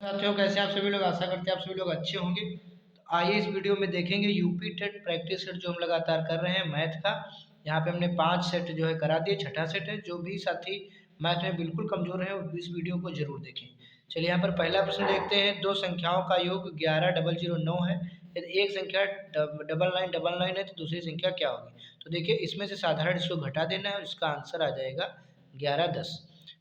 साथियों, कैसे आप सभी लोग? आशा करते हैं आप सभी लोग अच्छे होंगे। तो आइए इस वीडियो में देखेंगे यूपी टेट प्रैक्टिस सेट जो हम लगातार कर रहे हैं मैथ का। यहाँ पे हमने 5 सेट जो है करा दिए, छठा सेट है। जो भी साथी मैथ में बिल्कुल कमजोर है वो इस वीडियो को जरूर देखें। चलिए यहाँ पर पहला प्रश्न देखते हैं। दो संख्याओं का योग 11,009 है। यदि एक संख्या 9999 है तो दूसरी संख्या क्या होगी? तो देखिए, इसमें से साधारण इसको घटा देना है और इसका आंसर आ जाएगा 1110।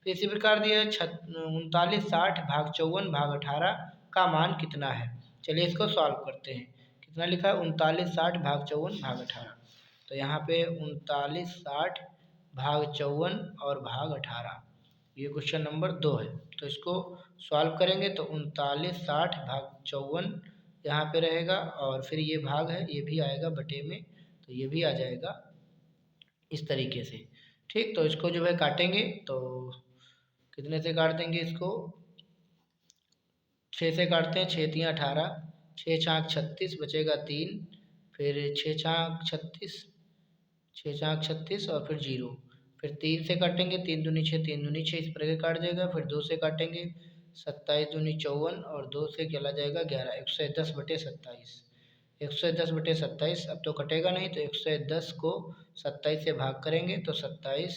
तो इसी प्रकार दिया है 3960 भाग 54 भाग 18 का मान कितना है। चलिए इसको सॉल्व करते हैं। कितना लिखा है? 3960 भाग 54 भाग 18। तो यहाँ पे 3960 भाग 54 और भाग 18, ये क्वेश्चन नंबर 2 है। तो इसको सॉल्व करेंगे तो 3960 भाग 54 यहाँ पे रहेगा और फिर ये भाग है, ये भी आएगा बटे में, तो ये भी आ जाएगा इस तरीके से। ठीक, तो इसको जो है काटेंगे तो कितने से काट देंगे इसको? 6 से काटते हैं। 6 तियाँ 18, 6 छाक 36, बचेगा 3, फिर 6 छाक 36, 6 छाक 36 और फिर 0। फिर 3 से काटेंगे, 3 दूनी 6, 3 दूनी 6, इस पर काट जाएगा। फिर 2 से काटेंगे, 27 दूनी 54 और 2 से चला जाएगा 11, 110 बटे 27। 110 बटे 27, अब तो कटेगा नहीं, तो 110 को 27 से भाग करेंगे तो 27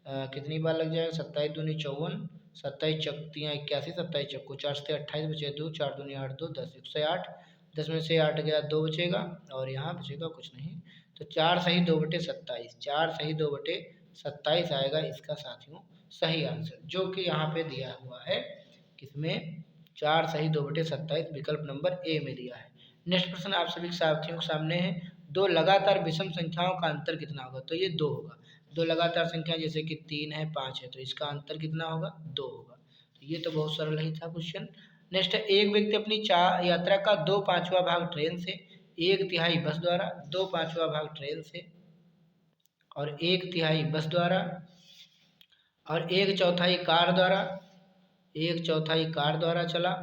कितनी बार लग जाएगा? 27 दूनी 54, 27 चौक 81, 27 चौको 4 से 28, बचे 2, 4 दूनी 8, 2 10, 108। 10 में से 8 गया, 2 बचेगा और यहाँ बचेगा कुछ नहीं। तो 4 सही 2 बटे 27, 4 सही 2 बटे 27 आएगा इसका साथियों सही आंसर, जो कि यहाँ पे दिया हुआ है। किसमें? 4 सही 2 बटे 27, विकल्प नंबर ए में दिया है। नेक्स्ट प्रश्न आप सभी साथियों के सामने है। दो लगातार विषम संख्याओं का अंतर कितना होगा? तो ये 2 होगा। दो लगातार संख्या जैसे कि 3 है, 5 है, तो इसका अंतर कितना होगा? 2 होगा। तो ये तो बहुत सरल ही था क्वेश्चन। नेक्स्ट है, एक व्यक्ति अपनी यात्रा का 2/5 भाग ट्रेन से, 1/3 बस द्वारा, 2/5 भाग ट्रेन से और 1/3 बस द्वारा और 1/4 कार द्वारा, 1/4 कार द्वारा चला।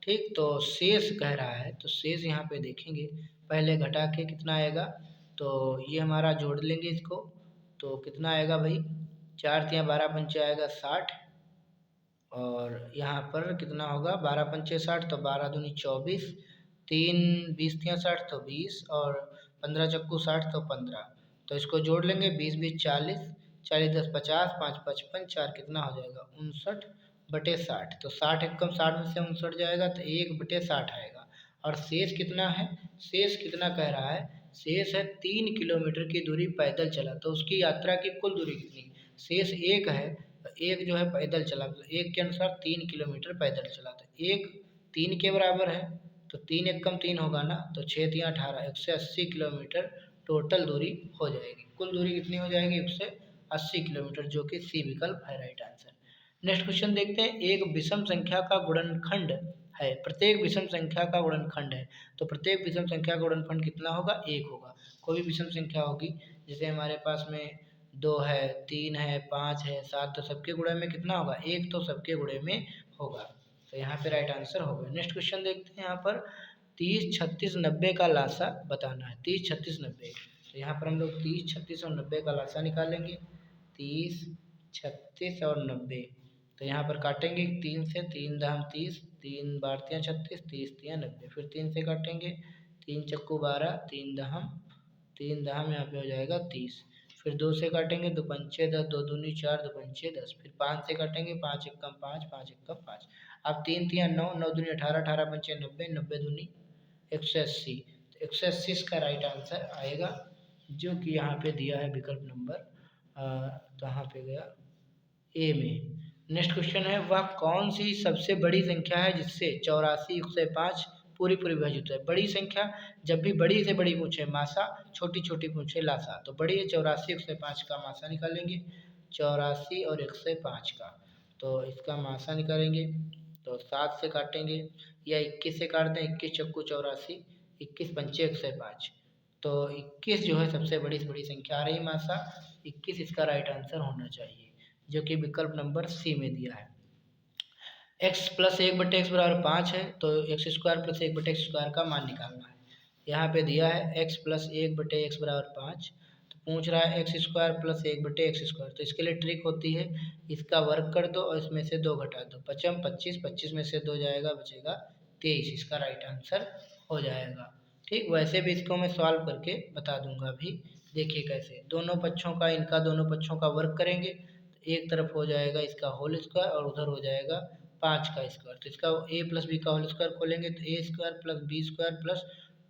ठीक, तो शेष कह रहा है, तो शेष यहाँ पे देखेंगे। पहले घटा के कितना आएगा, तो ये हमारा जोड़ लेंगे इसको, तो कितना आएगा भाई? 4 तियाँ 12 पंचे आएगा 60 और यहाँ पर कितना होगा? 12 पंचे 60, तो 12 दूनी 24, 3 20 तियाँ 60 तो 20 और 15 चक्कू 60 तो 15। तो इसको जोड़ लेंगे, 20 20 40, 40 10 50, 5 55, 4 कितना हो जाएगा? 59 बटे 60। तो 60 एकम 60 में से 59 जाएगा तो 1 बटे 60 आएगा। और शेष कितना है? शेष कितना कह रहा है? शेष है 3 किलोमीटर की दूरी पैदल चला। तो उसकी यात्रा की कुल दूरी कितनी? शेष 1 है, तो 1 जो है पैदल चला, तो 1 के अनुसार 3 किलोमीटर पैदल चला। तो 1 3 के बराबर है, तो 3 एकम 3 होगा ना, तो 6 तियाँ 18, 180 किलोमीटर टोटल दूरी हो जाएगी। कुल दूरी कितनी हो जाएगी? 180 किलोमीटर, जो कि सी विकल्प है राइट आंसर। नेक्स्ट क्वेश्चन देखते हैं। एक विषम संख्या का गुणनखंड है, प्रत्येक विषम संख्या का गुणनखंड है, तो प्रत्येक विषम संख्या का गुणनखंड कितना होगा? 1 होगा। कोई भी विषम संख्या होगी, जैसे हमारे पास में 2 है, 3 है, 5 है, 7, तो सबके गुणे में कितना होगा? 1 तो सबके गुणे में होगा। तो यहाँ पे राइट आंसर होगा। नेक्स्ट क्वेश्चन देखते हैं। यहाँ पर 30 36 90 का लासा बताना है। 30 36 90, तो यहाँ पर हम लोग 30 36 और 90 का लासा निकालेंगे। 30 36 और 90, तो यहाँ पर काटेंगे 3 से, 3 दहम 30, 3 बार 36, 30 तियाँ 90, फिर 3 से काटेंगे, 3 चक्कू 12, 3 दहम यहाँ पे हो जाएगा 30। फिर 2 से काटेंगे, 2 पंचे 10, 2 दूनी 4, 2 पंचे 10। फिर 5 से काटेंगे, 5 एकम 5, 5 एकम 5। अब 3 तियाँ 9, 9 दूनी 18, 18 पंचे 90, 90 दूनी 180। तो 180 इसका राइट आंसर आएगा, जो कि यहाँ पे दिया है विकल्प नंबर कहाँ पे गया? ए में। नेक्स्ट क्वेश्चन है, वह कौन सी सबसे बड़ी संख्या है जिससे 84 105 पूरी पूरी विभाजित है? बड़ी संख्या जब भी बड़ी से बड़ी पूछे मासा, छोटी छोटी पूछे लासा, तो बड़ी है 84 105 का मासा निकालेंगे। 84 और 105 का, तो इसका मासा निकालेंगे तो 7 से काटेंगे या 21 से काट दें। 21 चक्कू 84, 21 पंचे 105, तो 21 जो है सबसे बड़ी से बड़ी संख्या आ रही मासा। 21 इसका राइट आंसर होना चाहिए, जो कि विकल्प नंबर सी में दिया है। x प्लस 1/x बराबर 5 है, तो x square plus 1/x square का मान निकालना है। यहाँ पे दिया है x प्लस 1/x बराबर 5, तो पूछ रहा है एक्स स्क्वायर प्लस 1/x², तो इसके लिए ट्रिक होती है, इसका वर्ग कर दो और इसमें से 2 घटा दो, 5 25, 25 में से 2 जाएगा, बचेगा 23, इसका राइट आंसर हो जाएगा। ठीक, वैसे भी इसको मैं सॉल्व करके बता दूंगा अभी, देखिए कैसे। दोनों पक्षों का, इनका दोनों पक्षों का वर्ग करेंगे, एक तरफ हो जाएगा इसका होल स्क्वायर और उधर हो जाएगा 5 का स्क्वायर, तो इसका a प्लस बी का होल स्क्वायर खोलेंगे तो a square plus b square plus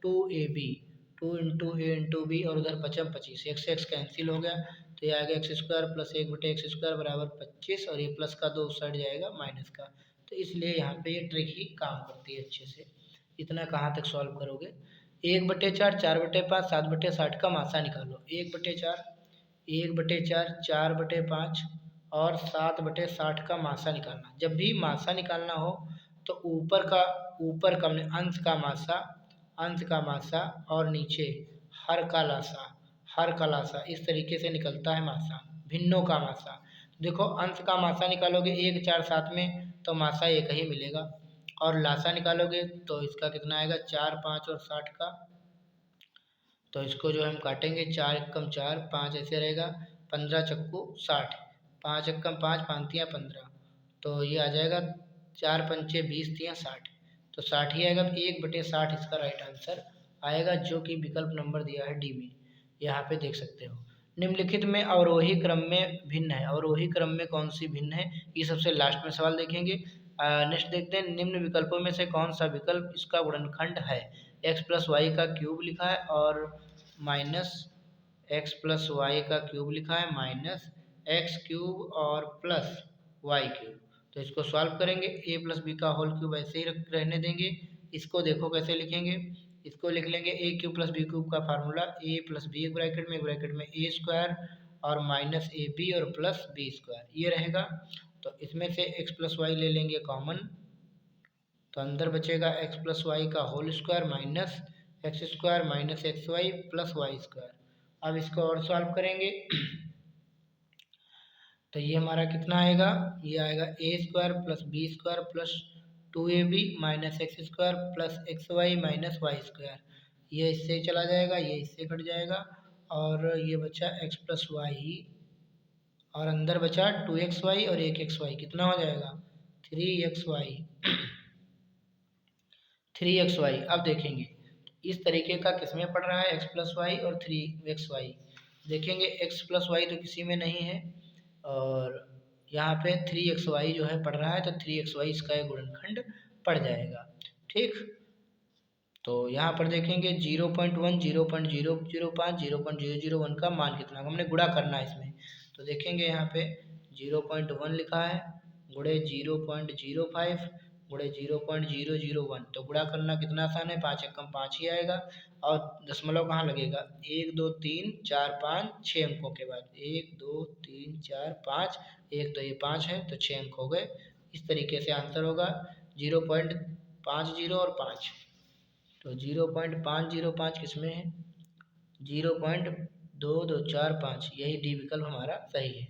2ab, 2 into a into b, और उधर 5 25, एक्स से एक्स कैंसिल हो गया, तो ये आ गया एक्स स्क्वायर प्लस 1/x² बराबर 25, और ये प्लस का 2 उस साइड जाएगा माइनस का, तो इसलिए यहाँ पे ये ट्रिक ही काम करती है अच्छे से। इतना कहाँ तक सॉल्व करोगे। 1/4, 4/5, 7/60 का मासा निकालो। 1/4, 1/4, 4/5 और 7/60 का मासा निकालना। जब भी मासा निकालना हो तो ऊपर का अंश का मासा, अंश का मासा, और नीचे हर का लासा, इस तरीके से निकलता है मासा, भिन्नों का मासा। देखो अंश का मासा निकालोगे 1 4 7 में तो मासा एक ही मिलेगा, और लासा निकालोगे तो इसका कितना आएगा 4 5 और 60 का, तो इसको जो हम काटेंगे 4 एकम 4, 5 ऐसे रहेगा, 15 चक्कू 60, 5 एकम 5, 5 15, तो ये आ जाएगा 4 पंचे 20 तिया 60, तो 60 ही आएगा, 1/60 इसका राइट आंसर आएगा, जो कि विकल्प नंबर दिया है डी में, यहाँ पे देख सकते हो। निम्नलिखित में अवरोही क्रम में भिन्न है, अवरोही क्रम में कौन सी भिन्न है, ये सबसे लास्ट में सवाल देखेंगे। नेक्स्ट देखते हैं, निम्न विकल्पों में से कौन सा विकल्प इसका गुणनखंड है। एक्स प्लस वाई का क्यूब लिखा है और माइनस एक्स प्लस वाई का क्यूब लिखा है, माइनस एक्स क्यूब और प्लस वाई क्यूब, तो इसको सॉल्व करेंगे। ए प्लस बी का होल क्यूब ऐसे ही रहने देंगे। इसको देखो कैसे लिखेंगे, इसको लिख लेंगे ए क्यूब प्लस बी क्यूब का फार्मूला, ए प्लस बी एक ब्रैकेट में ए स्क्वायर और माइनस ए बी और प्लस बी स्क्वायर, ये रहेगा। तो इसमें से एक्स प्लस वाई ले लेंगे कॉमन, तो अंदर बचेगा एक्स प्लस वाई का whole square minus x square minus x y plus y square. अब इसको और सॉल्व करेंगे तो ये हमारा कितना आएगा, ये आएगा a square plus b square plus 2ab minus x square plus x y minus y square, ये इससे चला जाएगा, ये इससे कट जाएगा, और ये बचा एक्स प्लस वाई, और अंदर बचा 2xy और 1xy, कितना हो जाएगा 3xy 3xy। अब देखेंगे इस तरीके का किसमें पड़ रहा है, x प्लस वाई और 3xy, देखेंगे x प्लस वाई तो किसी में नहीं है, और यहाँ पे 3xy जो है पढ़ रहा है, तो 3xy इसका एक गुणनखंड पड़ जाएगा। ठीक, तो यहाँ पर देखेंगे 0.1, 0.005, 0.001 का मान कितना, हमने गुणा करना है इसमें, तो देखेंगे यहाँ पे 0.1 लिखा है गुणे 0.05 गुणे 0.001, तो गुणा करना कितना आसान है, 5 एकम 5 ही आएगा, और दशमलव कहाँ लगेगा, 1 2 3 4 5 6 अंकों के बाद, 1 2 3 4 5, एक तो ये 5 है तो 6 अंक हो गए। इस तरीके से आंसर होगा 0.50 और 5, तो 0.505 किसमें है, 0.2245, यही डी विकल्प हमारा सही है।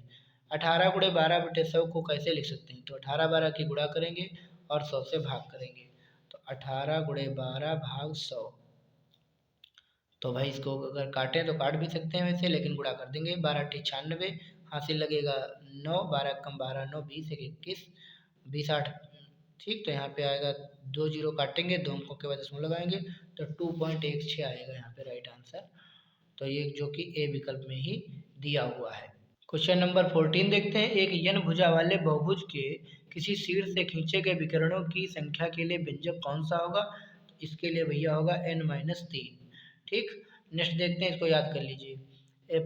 18 गुणे 12/100 को कैसे लिख सकते हैं, तो 18 12 की गुणा करेंगे और 100 से भाग करेंगे, तो 18 गुणे 12 भाग 100, तो भाई इसको अगर काटें तो काट भी सकते हैं वैसे, लेकिन गुणा कर देंगे, 12 96, हासिल लगेगा 9, 12 कम 12 9 20 21 20 8, ठीक, तो यहाँ पे आएगा 2 जीरो काटेंगे, 2 अंकों के बाद दशमलव लगाएंगे, तो 2.16 आएगा यहाँ पे राइट आंसर, तो ये जो कि ए विकल्प में ही दिया हुआ है। क्वेश्चन नंबर 14 देखते हैं, एक n भुजा वाले बहुभुज के किसी शीर्ष से खींचे गए विकर्णों की संख्या के लिए व्यंजक कौन सा होगा, तो इसके लिए भैया होगा n-3। ठीक, नेक्स्ट देखते हैं, इसको याद कर लीजिए,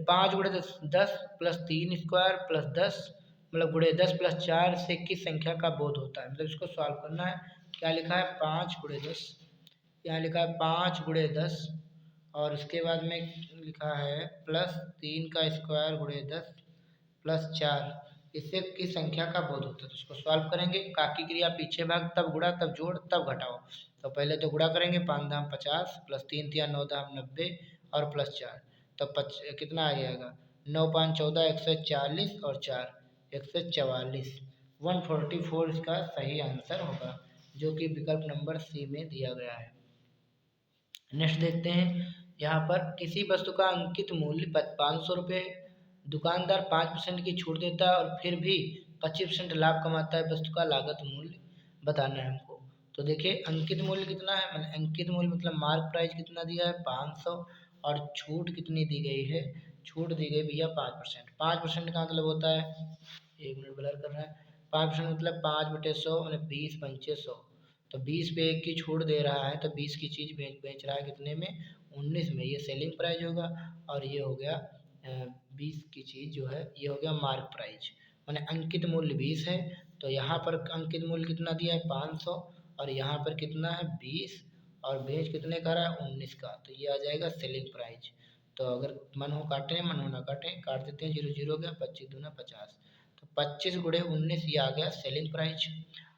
5 गुणे 10 प्लस 3 स्क्वायर प्लस 10 मतलब गुणे 10 प्लस 4 से किस संख्या का बोध होता है, मतलब इसको सॉल्व करना है। क्या लिखा है 5 गुणे 10, यहाँ लिखा है 5 गुणे 10, और इसके बाद में लिखा है प्लस 3 का स्क्वायर गुणे 10 प्लस 4, इससे किस संख्या का बोध होता है, तो इसको सॉल्व करेंगे। काकी क्रिया पीछे भाग, तब गुणा तब जोड़ तब घटाओ, तो पहले तो गुणा करेंगे, 5 दाम 50 प्लस 3 तिया 9 दाम 90 और प्लस 4, तो कितना आ जाएगा 9 5 14 140 और 4 144, 144 इसका सही आंसर होगा, जो कि विकल्प नंबर सी में दिया गया है। नेक्स्ट देखते हैं, यहाँ पर किसी वस्तु का अंकित मूल्य 500 रुपये, दुकानदार 5% की छूट देता है और फिर भी 25% लाभ कमाता है। वस्तु का लागत मूल्य बताना है हमको। तो देखिए अंकित मूल्य कितना है, मतलब अंकित मूल्य मतलब मार्क प्राइस कितना दिया है 500 और छूट कितनी दी गई है, छूट दी गई भैया 5%। 5% का मतलब होता है, एक मिनट ब्लर कर रहा है, 5% मतलब 5/100 मतलब 20 पंचे 100। तो 20 पे 1 की छूट दे रहा है तो 20 की चीज़ बेच रहा है कितने में, 19 में, ये सेलिंग प्राइस होगा। और ये हो गया 20 की चीज़ जो है ये हो गया मार्क प्राइस, मैंने अंकित मूल्य 20 है। तो यहाँ पर अंकित मूल्य कितना दिया है 500 और यहाँ पर कितना है 20 और बेच कितने का रहा है 19 का, तो ये आ जाएगा सेलिंग प्राइस। तो अगर मन हो काटें, मन हो ना काटें, काट देते हैं, 0 0 गया, 25 दूना 50, तो 25 गुणे 19 ये आ गया सेलिंग प्राइस।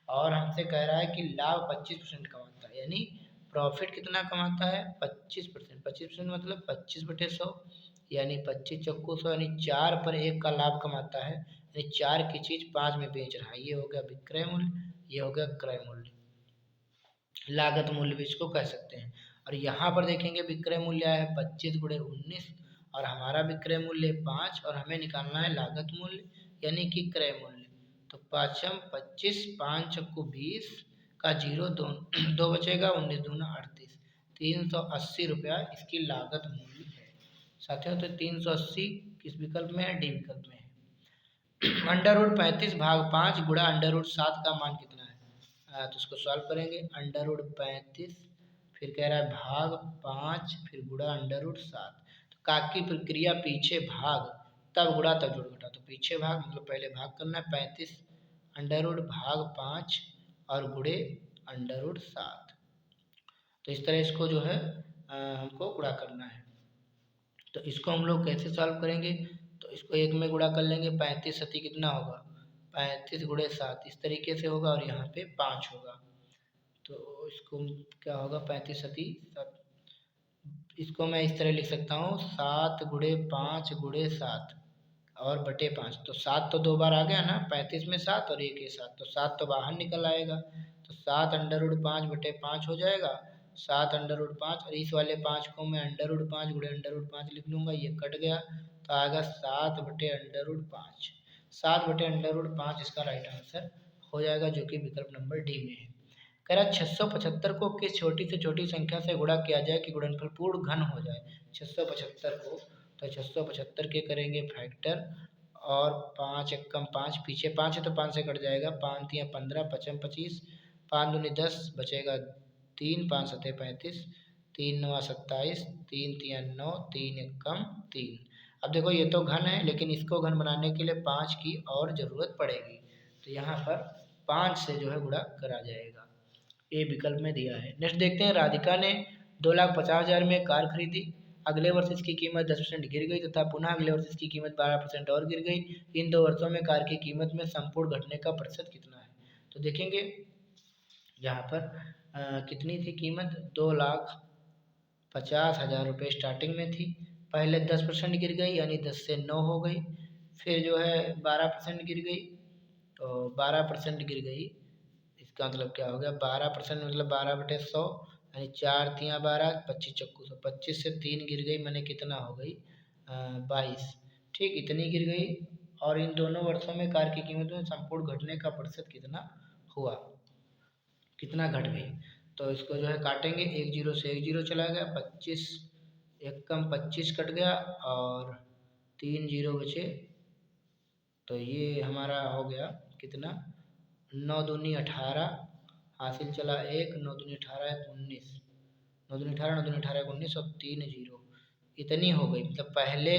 और हमसे कह रहा है कि लाभ 25% कमाता है, यानी प्रॉफिट कितना कमाता है 25%। 25% मतलब 25/100 यानी 25 चक्कू 100 यानी 4 पर 1 का लाभ कमाता है, यानी 4 की चीज़ 5 में बेच रहा है। ये हो गया विक्रय मूल्य, ये हो गया क्रय मूल्य, लागत मूल्य भी इसको कह सकते हैं। और यहाँ पर देखेंगे विक्रय मूल्य है 25 गुणे 19 और हमारा विक्रय मूल्य 5 और हमें निकालना है लागत मूल्य यानी कि क्रय मूल्य। तो पाँचम 25, 5 चक्कू 20 का 0 दो दो बचेगा, 19 दूना 38, 380 रुपया इसकी लागत मूल्य है। साथियों तो 380 किस विकल्प में है, डी विकल्प में है। अंडर रूट 35 भाग 5 गुणा अंडर रूट 7 का मान कितना है, तो इसको सॉल्व करेंगे। अंडर रूट 35 फिर कह रहा है भाग 5 फिर गुणा अंडर रूट 7, तो का की प्रक्रिया पीछे भाग तब गुणा तब जोड़ घटा, तो पीछे भाग मतलब पहले भाग करना है 35 अंडर रूट भाग 5 और गुणे अंडर रूट 7। तो इस तरह इसको जो है हमको गुणा करना है। तो इसको हम लोग कैसे सॉल्व करेंगे, तो इसको एक में गुणा कर लेंगे, 35 सती कितना होगा 35 गुणे 7 इस तरीके से होगा और यहाँ पे 5 होगा। तो इसको क्या होगा 35 सती 7, इसको मैं इस तरह लिख सकता हूँ 7 गुणे 5 गुणे 7 और बटे 5। तो 7 तो 2 बार आ गया ना, 35 में 7 और 1 है 7, तो 7 तो बाहर निकल आएगा, तो 7 अंडर रूट 5 बटे 5 हो जाएगा, 7 अंडर रूट 5 और इस वाले 5 को मैं अंडर रूट 5 गुणे अंडर रूट 5 लिख लूँगा, ये कट गया तो आएगा 7 बटे अंडर रूट 5। 7 बटे अंडर रूट 5 इसका राइट आंसर हो जाएगा, जो कि विकल्प नंबर डी में है। कह रहा है 675 को किस छोटी से छोटी संख्या से गुणा किया जाए कि गुणनफल पूर्ण घन हो जाए। 675 को, तो 675 के करेंगे फैक्टर और 5 एकम 5, पीछे 5 है तो 5 से कट जाएगा, 5 तिया 15, पचम 25, 5 दूनी 10 बचेगा 3, 5 सतह 35, 3 नवा 27, 3 तिया 9, 3 एकम 3। अब देखो ये तो घन है लेकिन इसको घन बनाने के लिए 5 की और ज़रूरत पड़ेगी, तो यहाँ पर 5 से जो है गुणा करा जाएगा, ए विकल्प में दिया है। नेक्स्ट देखते हैं, राधिका ने 2,50,000 में कार खरीदी, अगले वर्ष इसकी कीमत 10% गिर गई तथा पुनः अगले वर्ष इसकी कीमत 12% और गिर गई। इन 2 वर्षों में कार की कीमत में संपूर्ण घटने का प्रतिशत कितना है। तो देखेंगे यहाँ पर कितनी थी कीमत, 2,50,000 रुपये स्टार्टिंग में थी, पहले 10% गिर गई यानी 10 से 9 हो गई, फिर जो है 12% गिर गई, तो 12% गिर गई, इसका मतलब क्या हो गया 12% मतलब 12/100 यानी 4 तिया 12, 25 चक्कू 100, 25 से 3 गिर गई मैंने कितना हो गई 22, ठीक इतनी गिर गई। और इन दोनों वर्षों में कार की कीमत में संपूर्ण घटने का प्रतिशत कितना हुआ, कितना घट गई। तो इसको जो है काटेंगे, 1 0 से 1 0 चला गया, 25 एक कम 25 कट गया और 3 0 बचे, तो ये हमारा हो गया कितना 9 दूनी 18, हासिल चला 1, 9 दूनी 18 1 19, 9 दूनी 18, 9 दूनी 18 1 19 और 3 0 इतनी हो गई, मतलब पहले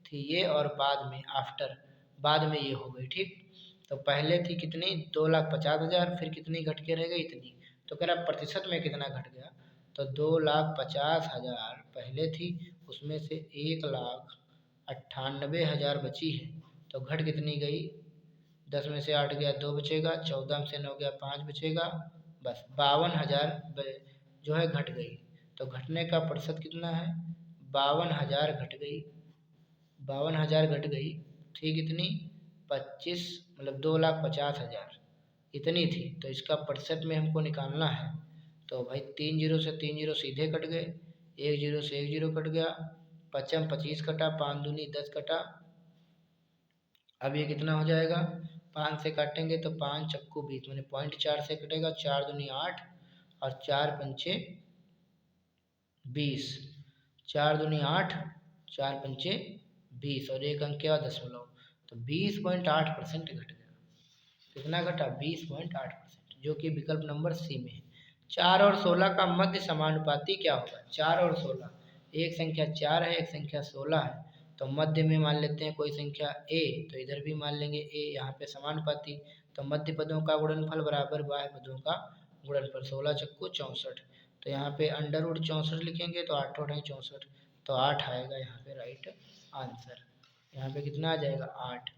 थी ये और बाद में आफ्टर बाद में ये हो गई, ठीक। तो पहले थी कितनी 2,50,000, फिर कितनी घट के रह गई इतनी, तो कह रहा प्रतिशत में कितना घट गया, तो 2,50,000 पहले थी उसमें से 1,98,000 बची है, तो घट कितनी गई, 10 में से 8 गया 2 बचेगा, 14 में से 9 गया 5 बचेगा, बस 52,000 जो है घट गई। तो घटने का प्रतिशत कितना है 52,000 घट गई, 52,000 घट गई, ठीक इतनी 25 मतलब 2,50,000 इतनी थी, तो इसका प्रतिशत में हमको निकालना है। तो भाई 3 0 से 3 0 सीधे कट गए, एक जीरो से एक जीरो कट गया, पचम 25 कटा, 5 दूनी 10 कटा। अब ये कितना हो जाएगा, 5 से काटेंगे तो 5 चक्कू 20 मैंने 0.4 से कटेगा, 4 दूनी 8 और 4 पंचे 20, 4 दूनी 8, 4 पंचे 20 और एक अंक क्या दशमलव, तो 20.8% घट गया। कितना घटा, 20.8%, जो कि विकल्प नंबर सी में है। 4 और 16 का मध्य समानुपाती क्या होगा, 4 और 16, एक संख्या 4 है, एक संख्या 16 है, तो मध्य में मान लेते हैं कोई संख्या ए, तो इधर भी मान लेंगे ए, यहाँ पे समानुपाती, तो मध्य पदों का गुणनफल बराबर बाह्य पदों का गुणनफल, 16 चक्कू 64, तो यहाँ पे अंडर रूट 64 लिखेंगे तो 8 8 64, तो 8 आएगा यहाँ पे राइट आंसर। यहाँ पे कितना आ जाएगा 8,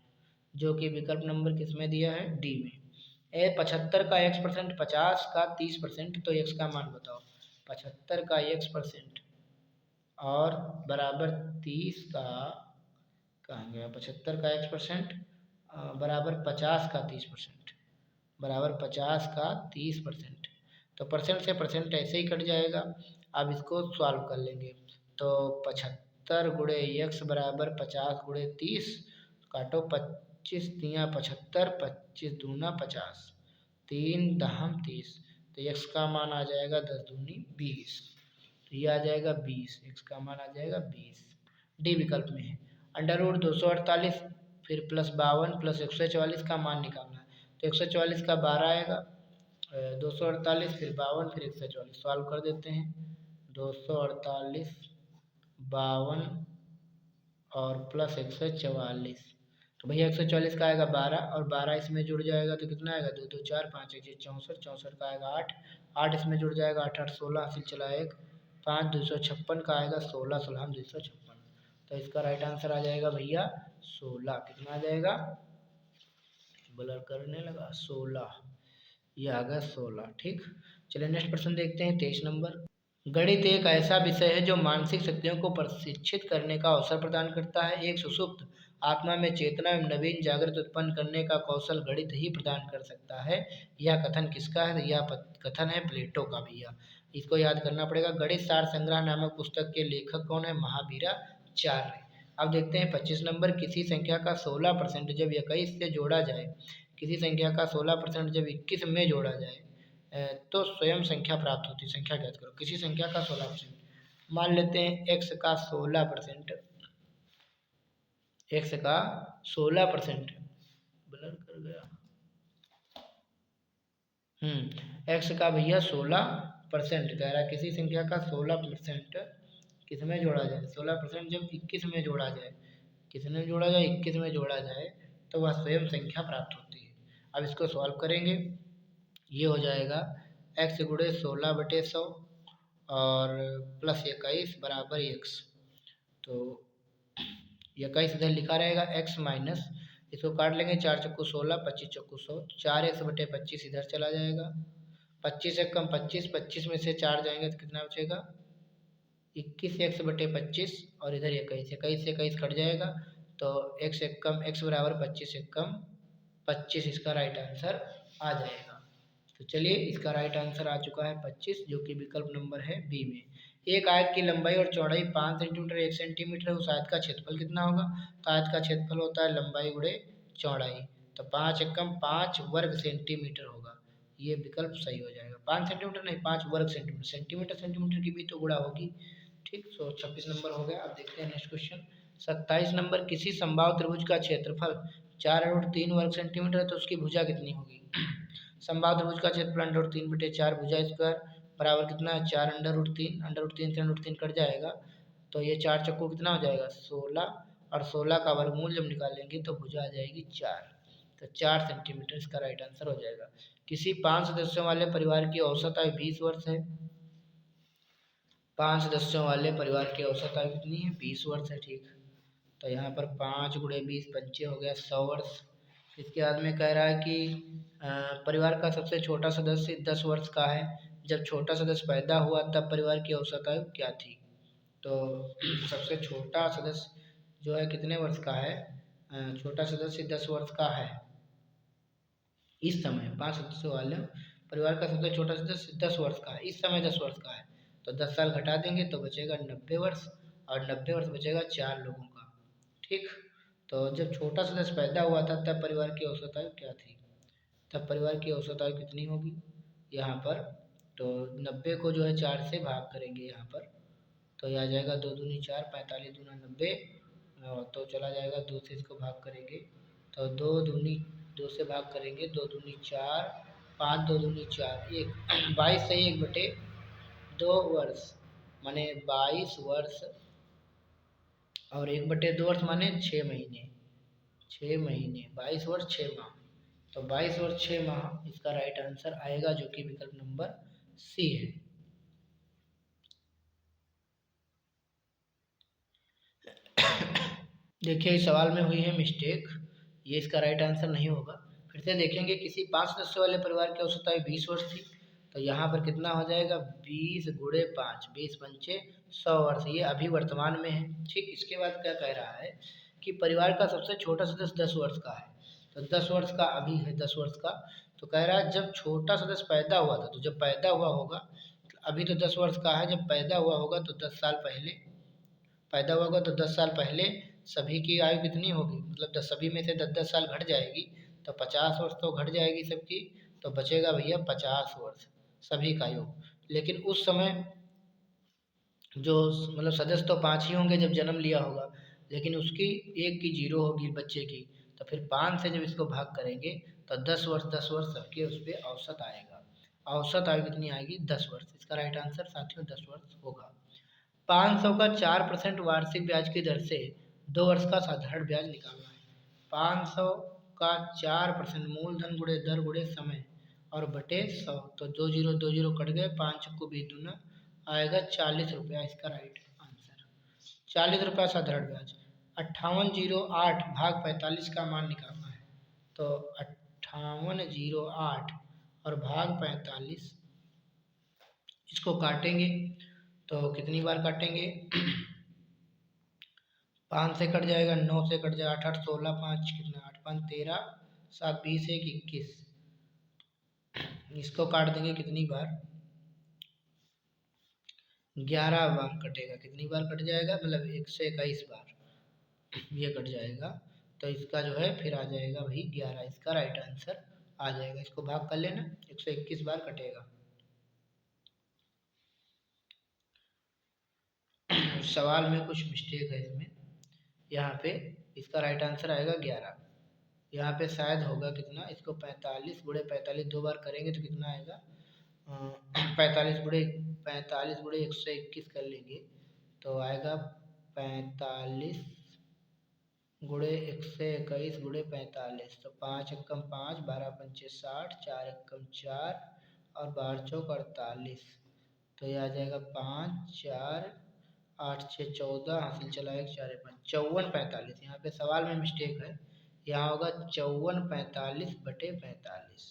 जो कि विकल्प नंबर किस में दिया है, डी में। 75 का x%, 50 का 30%, तो x का मान बताओ। 75 का x% और बराबर 30 का, कहाँ गया, 75 का x% बराबर 50 का 30%, बराबर 50 का 30%, तो परसेंट से परसेंट ऐसे ही कट जाएगा। अब इसको सॉल्व कर लेंगे, तो 75 गुणे x बराबर 50 गुणे 30, काटो 25 तिया 75, 25 दूना 50, 3 दहम 30, तो x का मान आ जाएगा 10 दूनी 20, तो ये आ जाएगा 20, x का मान आ जाएगा 20, डी विकल्प में है। अंडर रूट 248 फिर प्लस 52 प्लस 144 का मान निकालना है, तो 144 का 12 आएगा, 248 फिर 52 फिर 144, सॉल्व कर देते हैं, 248 52 और प्लस 144, तो भैया 144 का आएगा 12 और 12 इसमें जुड़ जाएगा तो कितना आएगा, 2 2 4 5 1 64, 64 का आएगा 8, 8 इसमें जुड़ जाएगा 8 8 16, हासिल चला 1, 5 256 का आएगा 16 16 256, तो इसका राइट आंसर आ जाएगा भैया 16, कितना आ जाएगा, ब्लर करने लगा 16, ये आ गया 16। ठीक, चलिए नेक्स्ट प्रश्न देखते हैं 23 नंबर। गणित एक ऐसा विषय है जो मानसिक शक्तियों को प्रशिक्षित करने का अवसर प्रदान करता है। एक सुसुप्त आत्मा में चेतना एवं नवीन जागृत उत्पन्न करने का कौशल गणित ही प्रदान कर सकता है। यह कथन किसका है, यह कथन है प्लेटो का भैया, इसको याद करना पड़ेगा। गणित सार संग्रह नामक पुस्तक के लेखक कौन है, महावीराचार्य। अब देखते हैं 25 नंबर। किसी संख्या का 16% जब 21 से जोड़ा जाए, किसी संख्या का 16% जब 21 में जोड़ा जाए तो स्वयं संख्या प्राप्त होती है। संख्या ज्ञात करो। किसी संख्या का 16%, मान लेते हैं x का 16%, x का 16%, ब्लर कर गया, x का भैया 16% कह रहा है। किसी संख्या का 16% किस में जोड़ा जाए, 16% जब 21 में जोड़ा जाए, किस में जोड़ा जाए, 21 में जोड़ा जाए, तो वह स्वयं संख्या प्राप्त होती है। अब इसको सॉल्व करेंगे, ये हो जाएगा x गुणे 16/100 और प्लस 21 बराबर x, तो 21 इधर लिखा रहेगा, x माइनस, इसको काट लेंगे, 4 चक्कू 16, 25 चक्कू 100, 4x/25 इधर चला जाएगा, 25 एक कम 25, 25 में से 4 जाएंगे तो कितना बचेगा, 21x/25 और इधर 21, 21 से 21 कट जाएगा, तो x एक कम, x बराबर 25 एक कम 25, इसका राइट आंसर आ जाएगा। तो चलिए इसका राइट आंसर आ चुका है 25, जो कि विकल्प नंबर है बी में। एक आयत की लंबाई और चौड़ाई 5 सेंटीमीटर 1 सेंटीमीटर है, उस आयत का क्षेत्रफल कितना होगा, तो आयत का क्षेत्रफल होता है लंबाई गुणे चौड़ाई, तो 5 एकम 5 वर्ग सेंटीमीटर होगा, ये विकल्प सही हो जाएगा। 5 सेंटीमीटर नहीं, 5 वर्ग सेंटीमीटर, सेंटीमीटर सेंटीमीटर की भी तो गुणा होगी। ठीक, सो 26 नंबर हो गया। अब देखते हैं नेक्स्ट क्वेश्चन 27 नंबर। किसी समबाहु त्रिभुज का क्षेत्रफल 4√3 वर्ग सेंटीमीटर है, तो उसकी भुजा कितनी होगी। समबाहु त्रिभुज का क्षेत्रफल √3/4 भुजा स्क्वायर बराबर कितना है, 4 √3, √3 से √3 कट जाएगा, तो ये 4 चक्कू कितना हो जाएगा 16, और 16 का वर्गमूल जब निकालेंगे तो भुजा आ जाएगी 4, तो 4 सेंटीमीटर इसका राइट आंसर हो जाएगा। किसी 5 सदस्यों वाले परिवार की औसत आयु 20 वर्ष है। 5 सदस्यों वाले परिवार की औसत आयु कितनी है, 20 वर्ष है। ठीक, तो यहाँ पर 5 गुणे 20 पंचे हो गया 100 वर्ष। इसके बाद में कह रहा है कि परिवार का सबसे छोटा सदस्य 10 वर्ष का है, जब छोटा सदस्य पैदा हुआ तब परिवार की औसत आयु क्या थी। तो सबसे छोटा सदस्य जो है कितने वर्ष का है, छोटा सदस्य 10 वर्ष का है इस समय। 5 सदस्यों वाले परिवार का सबसे छोटा सदस्य 10 वर्ष का है, इस समय 10 वर्ष का है, तो 10 साल घटा देंगे तो बचेगा 90 वर्ष, और 90 वर्ष बचेगा 4 लोगों का। ठीक, तो जब छोटा सदस्य पैदा हुआ था तब परिवार की औसत आयु क्या थी? तब परिवार की औसत आयु कितनी होगी यहाँ पर? तो 90 को जो है 4 से भाग करेंगे यहाँ पर, तो यह आ जाएगा 2 दूनी 4, 45 दूना 90, तो चला जाएगा 2 से इसको भाग करेंगे तो 2 से भाग करेंगे, 2 दूनी 4, 5 2 दूनी 4, 22 से 1/2 वर्ष माने 22 वर्ष, और 1/2 वर्ष माने 6 महीने, 6 महीने, 22 वर्ष 6 माह, तो 22 वर्ष 6 माह इसका राइट आंसर आएगा, जो कि विकल्प नंबर सी है। देखिए इस सवाल में हुई है मिस्टेक, ये इसका राइट आंसर नहीं होगा। फिर से देखेंगे, किसी 5 सदस्यों वाले परिवार की औसत आयु 20 वर्ष थी, तो यहाँ पर कितना हो जाएगा 20 गुणे 5, 20 पंचे 100 वर्ष, ये अभी वर्तमान में है। ठीक, इसके बाद क्या कह रहा है कि परिवार का सबसे छोटा सदस्य 10 वर्ष का है, तो 10 वर्ष का अभी है, 10 वर्ष का, तो कह रहा है जब छोटा सदस्य पैदा हुआ था, तो जब पैदा हुआ होगा, अभी तो 10 वर्ष का है, जब पैदा हुआ होगा तो 10 साल पहले पैदा हुआ होगा, तो 10 साल पहले सभी की आयु कितनी होगी, मतलब 10 सभी में से 10-10 साल घट जाएगी, तो 50 वर्ष तो घट जाएगी सबकी, तो बचेगा भैया 50 वर्ष सभी का योग। लेकिन उस समय जो मतलब सदस्य तो 5 ही होंगे जब जन्म लिया होगा, लेकिन उसकी एक की 0 होगी बच्चे की, तो फिर 5 से जब इसको भाग करेंगे तो 10 वर्ष 10 वर्ष सबके उस पर औसत आएगा। औसत आयु कितनी आएगी 10 वर्ष, इसका राइट आंसर साथियों 10 वर्ष होगा। 500 का 4% वार्षिक ब्याज की दर से 2 वर्ष का साधारण ब्याज निकालना है। 500 का 4% मूलधन गुणे दर गुणे समय और बटे 100, तो 2 जीरो 2 जीरो कट गए, 5 को 20 दूना आएगा 40 रुपया, इसका राइट आंसर 40 रुपया साधारण ब्याज। 5808 भाग 45 का मान निकालना है, तो 5808 और भाग 45, इसको काटेंगे तो कितनी बार काटेंगे 5 से कट जाएगा, 9 से कट जाएगा, 8 8 16, 5 कितना 8 5 13, 7 20 1 21, इसको काट देंगे कितनी बार 11 बार कटेगा, कितनी बार कट जाएगा मतलब 121 बार ये कट जाएगा, तो इसका जो है फिर आ जाएगा भाई 11, इसका राइट आंसर आ जाएगा। इसको भाग कर लेना, 121 बार कटेगा। सवाल में कुछ मिस्टेक है इसमें, यहाँ पे इसका राइट आंसर आएगा 11, यहाँ पे शायद होगा कितना, इसको 45 गुणे 45 2 बार करेंगे तो कितना आएगा 45 गुणे 121 कर लेंगे तो आएगा 45 गुणे 121 गुणे 45, तो 5 एकम 5, 12 पंचे 60, 4 एकम 4 और 12 चौक 48, तो ये आ जाएगा 5 4 8 6 14, हासिल चला 1 4 5 54 45, यहाँ पे सवाल में मिस्टेक है, यहाँ होगा 54 45 बटे 45,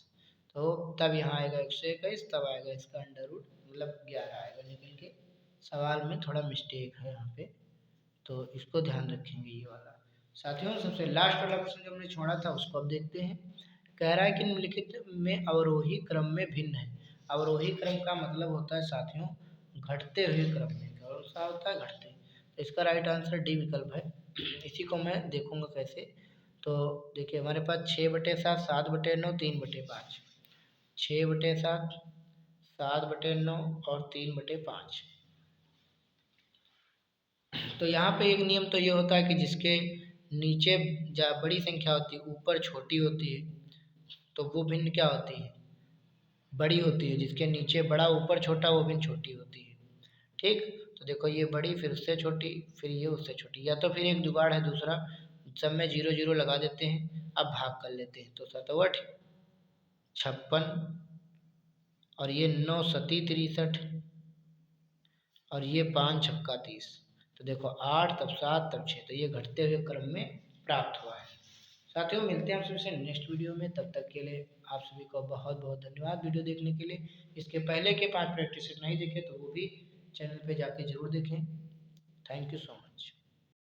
तो तब यहाँ आएगा 121, तब आएगा इसका अंडर रूट मतलब 11 आएगा निकल के। सवाल में थोड़ा मिस्टेक है यहाँ पे, तो इसको ध्यान रखेंगे ये वाला। साथियों सबसे लास्ट वाला क्वेश्चन जो हमने छोड़ा था उसको अब देखते हैं। कह रहा है कि निम्नलिखित में अवरोही क्रम में भिन्न है। अवरोही क्रम का मतलब होता है साथियों घटते हुए क्रम में, कौन सा होता है घटते, तो इसका राइट आंसर डी विकल्प है। इसी को मैं देखूंगा कैसे, तो देखिए हमारे पास 6/7, 7/9, 3/5, 6/7, 7/9 और 3/5, तो यहाँ पे एक नियम तो ये होता है कि जिसके नीचे बड़ी संख्या होती है ऊपर छोटी होती है, तो वो भिन्न क्या होती है बड़ी होती है, जिसके नीचे बड़ा ऊपर छोटा वो भिन्न छोटी होती है। ठीक, तो देखो ये बड़ी फिर उससे छोटी फिर ये उससे छोटी, या तो फिर एक जुगाड़ है दूसरा, सब में 0 0 लगा देते हैं, अब भाग कर लेते हैं, तो 7 56 और ये 9 सती 63 और ये 5 छक्का 30, तो देखो 8 तब 7 तब 6, तो ये घटते हुए क्रम में प्राप्त हुआ है। साथियों मिलते हैं आप सभी से नेक्स्ट वीडियो में, तब तक के लिए आप सभी को बहुत बहुत धन्यवाद वीडियो देखने के लिए। इसके पहले के 5 प्रैक्टिस नहीं देखे तो वो भी चैनल पे जाके जरूर देखें। Thank you so much.